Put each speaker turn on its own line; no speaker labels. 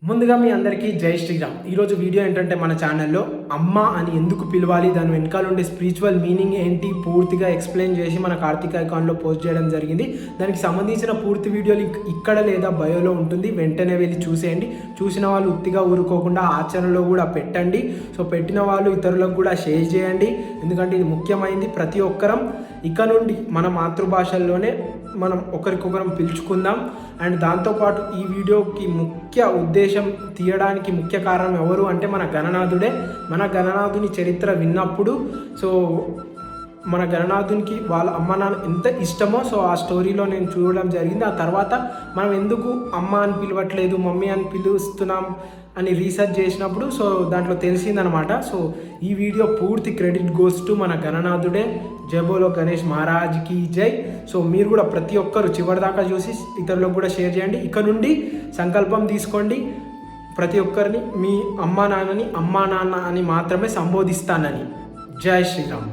ముందుగా మీ అందరికీ జై శ్రీరామ్. ఈరోజు వీడియో ఏంటంటే మన ఛానల్లో అమ్మ అని ఎందుకు పిలవాలి, దాని వెనకాల ఉండే స్పిరిచువల్ మీనింగ్ ఏంటి పూర్తిగా ఎక్స్ప్లెయిన్ చేసి మన కార్తిక్ ఐకాన్లో పోస్ట్ చేయడం జరిగింది. దానికి సంబంధించిన పూర్తి వీడియో లింక్ ఇక్కడ లేదా బయోలో ఉంటుంది, వెంటనే వెళ్ళి చూసేయండి. చూసిన వాళ్ళు ఉత్తిగా ఊరుకోకుండా ఆచరణలో కూడా పెట్టండి. సో పెట్టిన వాళ్ళు ఇతరులకు కూడా షేర్ చేయండి, ఎందుకంటే ఇది ముఖ్యమైనది. ప్రతి ఒక్కరం ఇక నుండి మన మాతృభాషల్లోనే మనం ఒకరికొకరం పిలుచుకుందాం. అండ్ దాంతోపాటు ఈ వీడియోకి ముఖ్య ఉద్దేశం తీయడానికి ముఖ్య కారణం ఎవరు అంటే మన గణనాథుడే. మన గణనాథుని చరిత్ర విన్నప్పుడు మన గణనాథునికి వాళ్ళ అమ్మ నాన్న ఎంత ఇష్టమో ఆ స్టోరీలో నేను చూడడం జరిగింది. ఆ తర్వాత మనం ఎందుకు అమ్మ అని పిలవట్లేదు, మమ్మీ అని పిలుస్తున్నాం అని రీసెర్చ్ చేసినప్పుడు దాంట్లో తెలిసిందనమాట. ఈ వీడియో పూర్తి క్రెడిట్ గోస్ టు మన గణనాథుడే. జై బోలో గణేష్ మహారాజ్కి జై. మీరు కూడా ప్రతి ఒక్కరు చివరిదాకా చూసి ఇతరులకు కూడా షేర్ చేయండి. ఇక నుండి సంకల్పం తీసుకోండి, ప్రతి ఒక్కరిని మీ అమ్మా నాన్నని అమ్మా నాన్న అని మాత్రమే సంబోధిస్తానని. జై శ్రీరామ్.